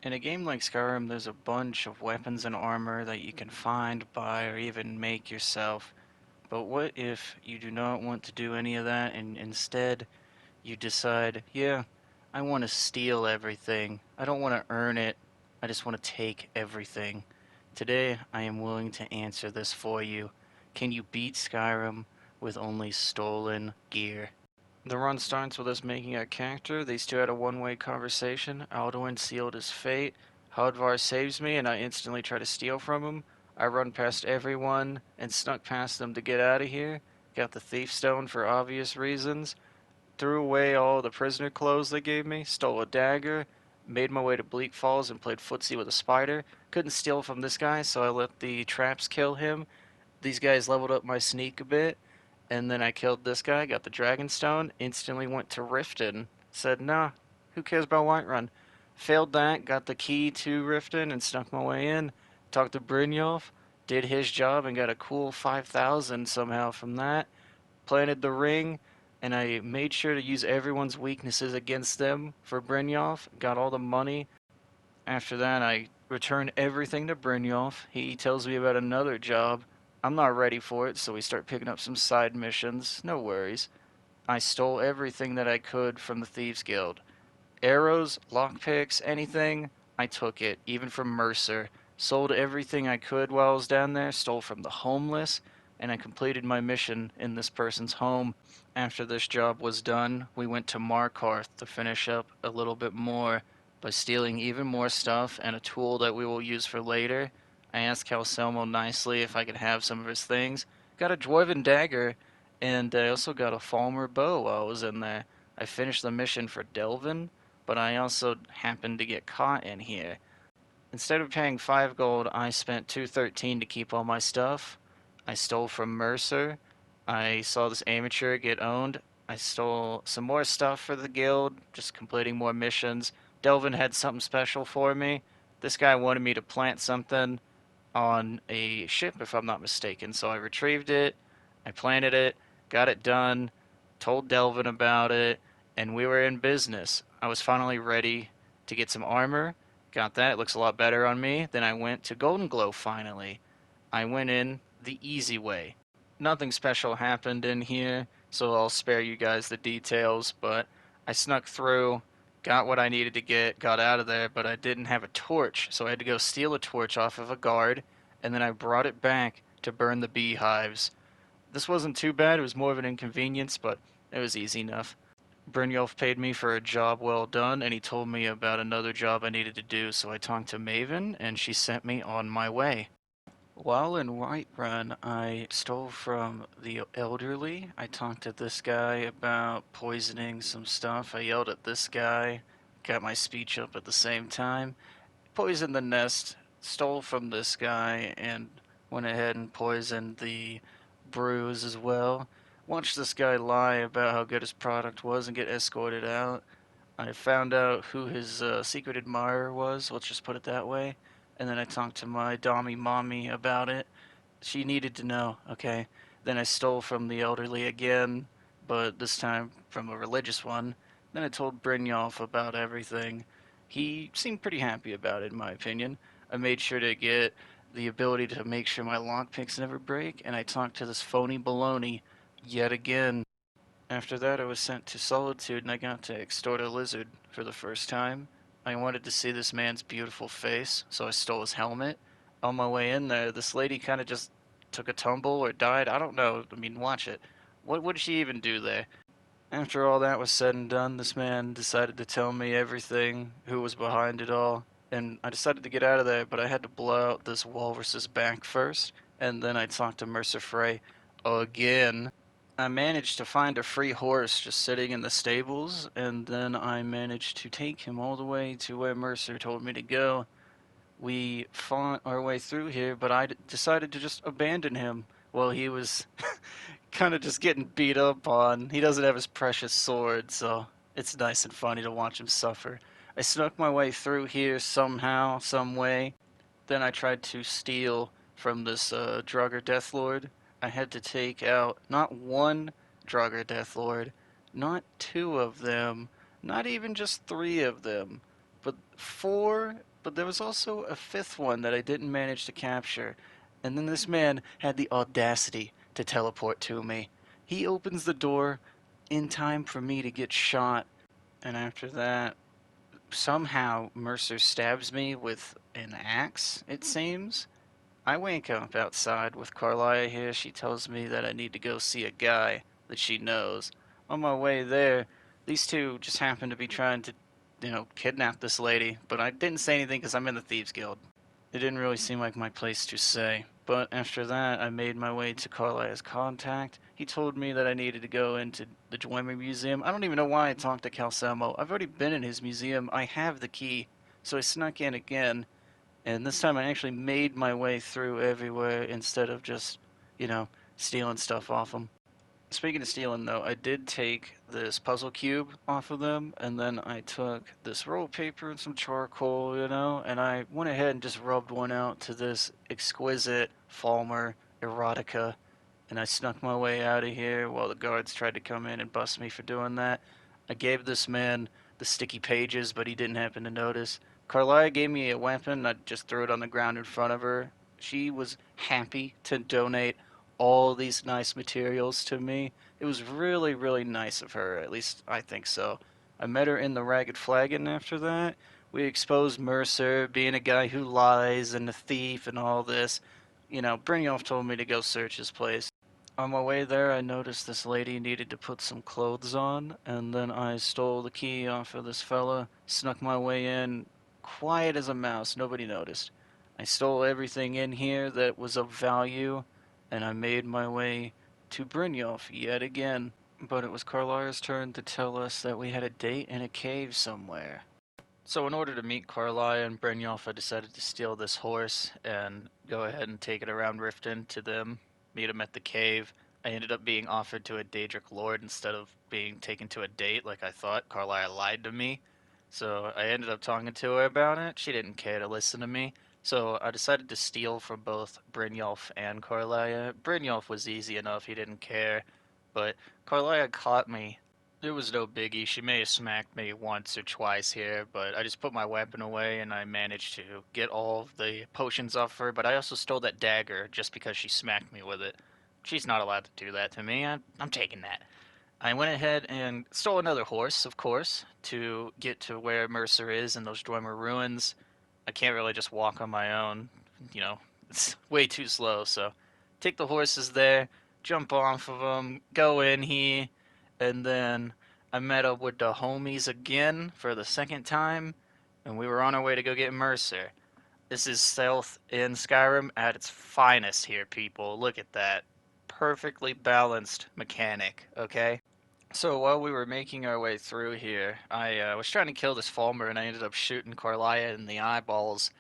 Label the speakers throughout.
Speaker 1: In a game like Skyrim, there's a bunch of weapons and armor that you can find, buy, or even make yourself. But what if you do not want to do any of that and instead you decide, yeah, I want to steal everything. I don't want to earn it. I just want to take everything. Today, I am willing to answer this for you. Can you beat Skyrim with only stolen gear? The run starts with us making a character. These two had a one-way conversation. Alduin sealed his fate. Hadvar saves me, and I instantly try to steal from him. I run past everyone and snuck past them to get out of here. Got the thief stone for obvious reasons. Threw away all the prisoner clothes they gave me. Stole a dagger. Made my way to Bleak Falls and played footsie with a spider. Couldn't steal from this guy, so I let the traps kill him. These guys leveled up my sneak a bit, and then I killed this guy, got the Dragonstone, instantly went to Riften, said, nah, who cares about Whiterun? Failed that, got the key to Riften and snuck my way in, talked to Brynjolf, did his job and got a cool 5,000 somehow from that, planted the ring, and I made sure to use everyone's weaknesses against them for Brynjolf, got all the money. After that, I return everything to Brynjolf. He tells me about another job. I'm not ready for it, so we start picking up some side missions. No worries. I stole everything that I could from the Thieves Guild. Arrows, lockpicks, anything, I took it, even from Mercer. Sold everything I could while I was down there, stole from the homeless, and I completed my mission in this person's home. After this job was done, we went to Markarth to finish up a little bit more by stealing even more stuff and a tool that we will use for later. I asked Calcelmo nicely if I could have some of his things. Got a dwarven dagger, and I also got a Falmer bow while I was in there. I finished the mission for Delvin, but I also happened to get caught in here. Instead of paying 5 gold, I spent 213 to keep all my stuff. I stole from Mercer. I saw this amateur get owned. I stole some more stuff for the guild, just completing more missions. Delvin had something special for me. This guy wanted me to plant something on a ship, if I'm not mistaken, so I retrieved it, I planted it, got it done, told Delvin about it, and we were in business. I was finally ready to get some armor. Got that. It looks a lot better on me. Then I went to Golden Glow finally. I went in the easy way. Nothing special happened in here, so I'll spare you guys the details, but I snuck through, got what I needed to get, got out of there, but I didn't have a torch, so I had to go steal a torch off of a guard, and then I brought it back to burn the beehives. This wasn't too bad, it was more of an inconvenience, but it was easy enough. Brynjolf paid me for a job well done, and he told me about another job I needed to do, so I talked to Maven, and she sent me on my way. While in Whiterun, I stole from the elderly. I talked to this guy about poisoning some stuff. I yelled at this guy, got my speech up at the same time. Poisoned the nest, stole from this guy, and went ahead and poisoned the brews as well. Watched this guy lie about how good his product was and get escorted out. I found out who his secret admirer was, let's just put it that way. And then I talked to my Dommy mommy about it. She needed to know, okay? Then I stole from the elderly again, but this time from a religious one. Then I told Brynjolf about everything. He seemed pretty happy about it, in my opinion. I made sure to get the ability to make sure my lockpicks never break, and I talked to this phony baloney yet again. After that, I was sent to Solitude and I got to extort a lizard for the first time. I wanted to see this man's beautiful face, so I stole his helmet. On my way in there, this lady kind of just took a tumble or died. I don't know. I mean, watch it. What did she even do there? After all that was said and done, this man decided to tell me everything, who was behind it all, and I decided to get out of there, but I had to blow out this walrus's back first, and then I talked to Mercer Frey again. I managed to find a free horse just sitting in the stables, and then I managed to take him all the way to where Mercer told me to go. We fought our way through here, but I decided to just abandon him while he was kind of just getting beat up on. He doesn't have his precious sword, so it's nice and funny to watch him suffer. I snuck my way through here somehow, some way. Then I tried to steal from this Draugr Deathlord. I had to take out not one Draugr Deathlord, not two of them, not even just three of them, but four But there was also a fifth one that I didn't manage to capture. And then this man had the audacity to teleport to me. He opens the door in time for me to get shot. And after that, somehow Mercer stabs me with an axe, it seems. I wake up outside with Carlia here. She tells me that I need to go see a guy that she knows. On my way there, these two just happen to be trying to, kidnap this lady, but I didn't say anything because I'm in the Thieves Guild. It didn't really seem like my place to say. But after that, I made my way to Carlia's contact. He told me that I needed to go into the Dwemer Museum. I don't even know why I talked to Calcemo. I've already been in his museum. I have the key. So I snuck in again. And this time I actually made my way through everywhere instead of just, stealing stuff off them. Speaking of stealing, though, I did take this puzzle cube off of them, and then I took this roll of paper and some charcoal, and I went ahead and just rubbed one out to this exquisite Falmer erotica, and I snuck my way out of here while the guards tried to come in and bust me for doing that. I gave this man the sticky pages, but he didn't happen to notice. Carlia gave me a weapon, I just threw it on the ground in front of her. She was happy to donate all these nice materials to me. It was really, really nice of her. At least I think so. I met her in the Ragged Flagon after that. We exposed Mercer being a guy who lies and a thief and all this. Brynjolf told me to go search his place. On my way there, I noticed this lady needed to put some clothes on, and then I stole the key off of this fella, snuck my way in, quiet as a mouse, nobody noticed. I stole everything in here that was of value, and I made my way to Brynjolf yet again. But it was Carlia's turn to tell us that we had a date in a cave somewhere. So in order to meet Carlia and Brynjolf, I decided to steal this horse and go ahead and take it around Riften to them, meet them at the cave. I ended up being offered to a Daedric lord instead of being taken to a date like I thought. Carlia lied to me. So I ended up talking to her about it. She didn't care to listen to me. So I decided to steal from both Brynjolf and Carlia. Brynjolf was easy enough, he didn't care. But Carlia caught me. It was no biggie. She may have smacked me once or twice here, but I just put my weapon away and I managed to get all of the potions off her. But I also stole that dagger just because she smacked me with it. She's not allowed to do that to me. I'm taking that. I went ahead and stole another horse, of course, to get to where Mercer is in those Dwemer ruins. I can't really just walk on my own. It's way too slow, so take the horses there, jump off of them, go in here, and then I met up with the homies again for the second time, and we were on our way to go get Mercer. This is stealth in Skyrim at its finest here, people. Look at that. Perfectly balanced mechanic, okay? So while we were making our way through here, I was trying to kill this Falmer and I ended up shooting Carlia in the eyeballs.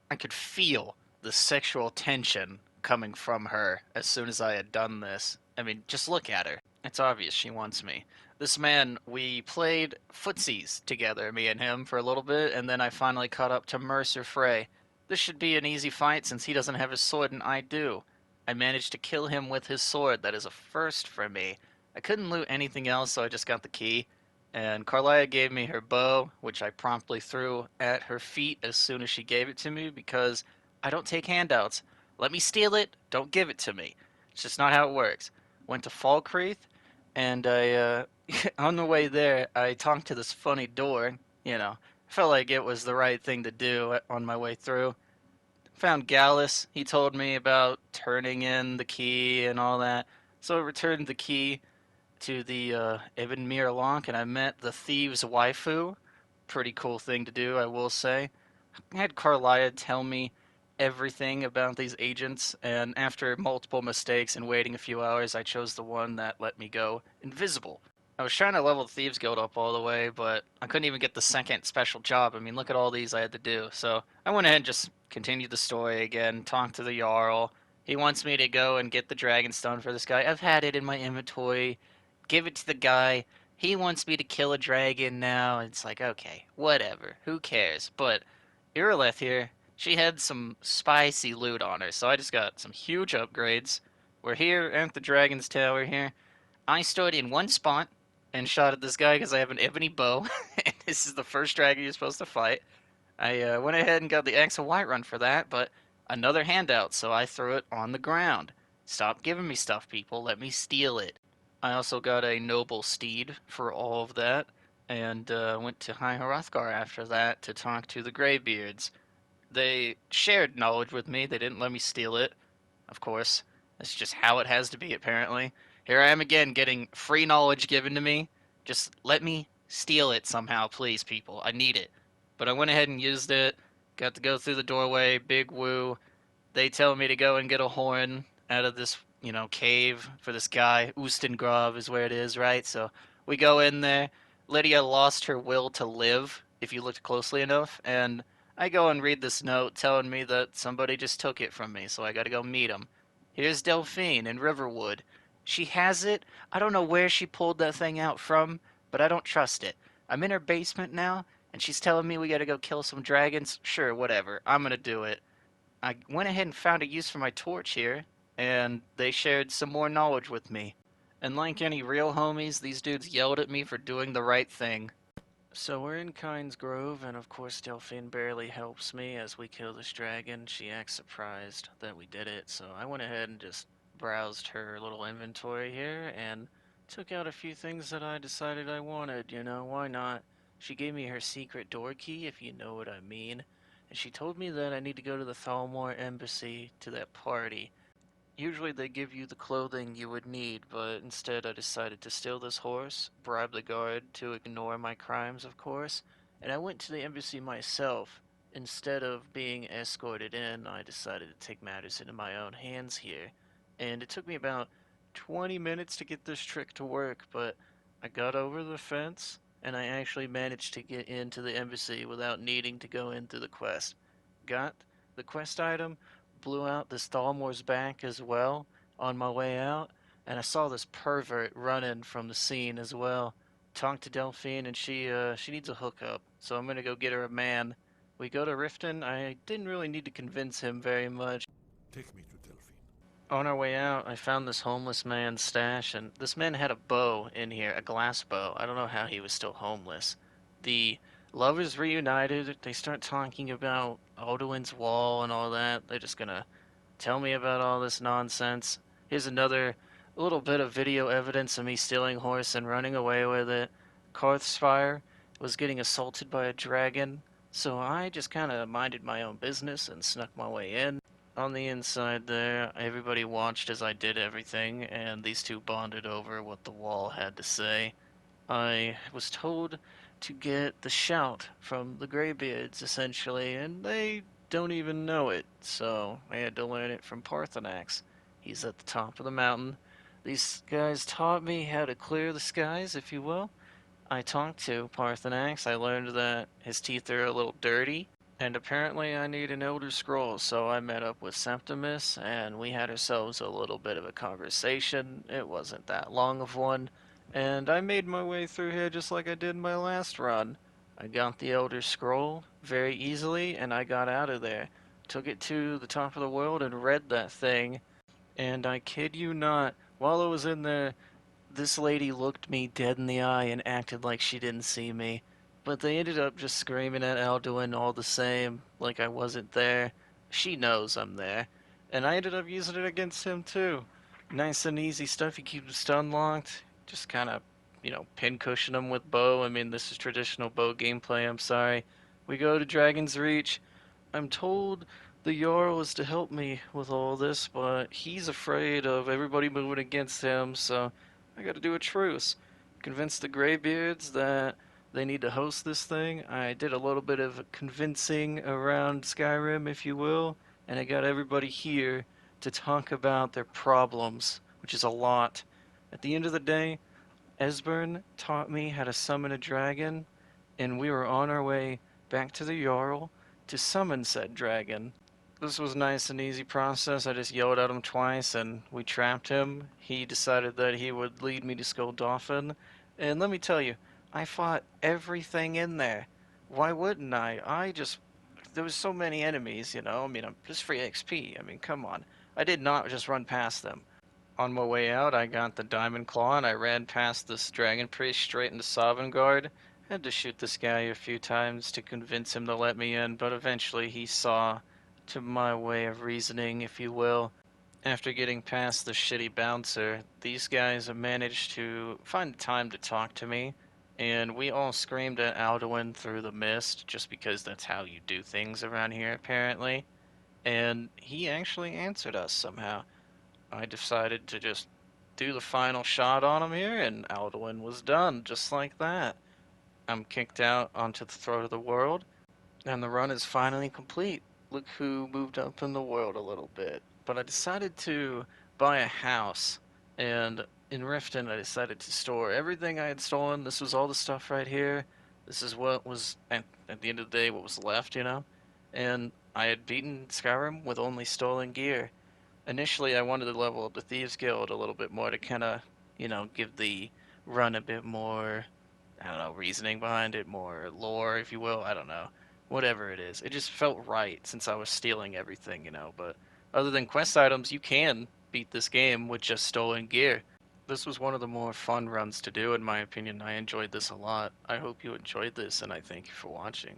Speaker 1: I could feel the sexual tension coming from her as soon as I had done this. I mean, just look at her. It's obvious she wants me. This man, we played footsies together, me and him, for a little bit, and then I finally caught up to Mercer Frey. This should be an easy fight since he doesn't have his sword and I do. I managed to kill him with his sword. That is a first for me. I couldn't loot anything else, so I just got the key. And Carlia gave me her bow, which I promptly threw at her feet as soon as she gave it to me because I don't take handouts. Let me steal it, don't give it to me. It's just not how it works. Went to Falkreath, and on the way there, I talked to this funny door. Felt like it was the right thing to do on my way through. Found Gallus. He told me about turning in the key and all that. So I returned the key to the Ebenmere Lonk, and I met the thieves' waifu. Pretty cool thing to do, I will say. I had Carlia tell me everything about these agents, and after multiple mistakes and waiting a few hours, I chose the one that let me go invisible. I was trying to level the Thieves Guild up all the way, but I couldn't even get the second special job. I mean, look at all these I had to do. So I went ahead and just continued the story again, talked to the Jarl. He wants me to go and get the Dragonstone for this guy. I've had it in my inventory. Give it to the guy. He wants me to kill a dragon now. It's like, okay, whatever. Who cares? But Irileth here, she had some spicy loot on her, so I just got some huge upgrades. We're here at the Dragon's Tower here. I stood in one spot and shot at this guy because I have an ebony bow. And this is the first dragon you're supposed to fight. I went ahead and got the X and Y run for that, but another handout, so I threw it on the ground. Stop giving me stuff, people. Let me steal it. I also got a noble steed for all of that, and went to High Hrothgar after that to talk to the Greybeards. They shared knowledge with me. They didn't let me steal it, of course. That's just how it has to be, apparently. Here I am again getting free knowledge given to me. Just let me steal it somehow, please, people. I need it. But I went ahead and used it. Got to go through the doorway, big woo. They tell me to go and get a horn out of this, cave for this guy. Ustengrav is where it is, right? So we go in there. Lydia lost her will to live, if you looked closely enough, and I go and read this note telling me that somebody just took it from me, so I gotta go meet him. Here's Delphine in Riverwood. She has it. I don't know where she pulled that thing out from, but I don't trust it. I'm in her basement now, and she's telling me we gotta go kill some dragons. Sure, whatever. I'm gonna do it. I went ahead and found a use for my torch here, and they shared some more knowledge with me. And like any real homies, these dudes yelled at me for doing the right thing. So we're in Kyne's Grove, and of course Delphine barely helps me as we kill this dragon. She acts surprised that we did it, so I went ahead and just browsed her little inventory here and took out a few things that I decided I wanted, why not? She gave me her secret door key, if you know what I mean, and she told me that I need to go to the Thalmor embassy to that party. Usually they give you the clothing you would need, but instead I decided to steal this horse, bribe the guard to ignore my crimes, of course, and I went to the embassy myself. Instead of being escorted in, I decided to take matters into my own hands here, and it took me about 20 minutes to get this trick to work, but I got over the fence, and I actually managed to get into the embassy without needing to go in through the quest. Got the quest item, blew out this Thalmor's back as well on my way out, and I saw this pervert running from the scene as well. Talked to Delphine, and she needs a hookup, so I'm gonna go get her a man. We go to Riften. I didn't really need to convince him very much.
Speaker 2: Take me to Delphine.
Speaker 1: On our way out, I found this homeless man's stash, and this man had a bow in here, a glass bow. I don't know how he was still homeless. The lovers reunited. They start talking about Alduin's Wall and all that. They're just gonna tell me about all this nonsense. Here's another little bit of video evidence of me stealing a horse and running away with it. Karthspire was getting assaulted by a dragon, so I just kind of minded my own business and snuck my way in. On the inside there, everybody watched as I did everything, and these two bonded over what the wall had to say. I was told to get the shout from the Greybeards, essentially, and they don't even know it, so I had to learn it from Parthenax. He's at the top of the mountain. These guys taught me how to clear the skies, if you will. I talked to Parthenax. I learned that his teeth are a little dirty, and apparently I need an Elder Scroll, so I met up with Septimus, and we had ourselves a little bit of a conversation. It wasn't that long of one, and I made my way through here just like I did my last run. I got the Elder Scroll very easily, and I got out of there. Took it to the top of the world and read that thing, and I kid you not, while I was in there, this lady looked me dead in the eye and acted like she didn't see me. But they ended up just screaming at Alduin all the same, like I wasn't there. She knows I'm there. And I ended up using it against him too. Nice and easy stuff. You keep him stun locked. Just kind of, pincushion him with bow. I mean, this is traditional bow gameplay, I'm sorry. We go to Dragon's Reach. I'm told the Jarl is to help me with all this, but he's afraid of everybody moving against him, so I gotta do a truce. Convince the Greybeards that they need to host this thing. I did a little bit of convincing around Skyrim, if you will, and I got everybody here to talk about their problems, which is a lot. At the end of the day, Esbern taught me how to summon a dragon, and we were on our way back to the Jarl to summon said dragon. This was a nice and easy process. I just yelled at him twice and we trapped him. He decided that he would lead me to Skoldafen. And let me tell you, I fought everything in there. Why wouldn't I? There was so many enemies, I mean, I'm just free XP. I mean, come on. I did not just run past them. On my way out, I got the Diamond Claw and I ran past this Dragon Priest straight into Sovngarde. Had to shoot this guy a few times to convince him to let me in, but eventually he saw to my way of reasoning, if you will. After getting past the shitty bouncer, these guys have managed to find time to talk to me, and we all screamed at Alduin through the mist, just because that's how you do things around here, apparently. And he actually answered us somehow. I decided to just do the final shot on him here, and Alduin was done, just like that. I'm kicked out onto the throat of the world, and the run is finally complete. Look who moved up in the world a little bit. But I decided to buy a house, and in Riften, I decided to store everything I had stolen. This was all the stuff right here. This is what was, at the end of the day, what was left, you know? And I had beaten Skyrim with only stolen gear. Initially, I wanted to level up the Thieves Guild a little bit more to kind of, give the run a bit more, I don't know, reasoning behind it, more lore, if you will. I don't know. Whatever it is. It just felt right since I was stealing everything. But other than quest items, you can beat this game with just stolen gear. This was one of the more fun runs to do, in my opinion. I enjoyed this a lot. I hope you enjoyed this, and I thank you for watching.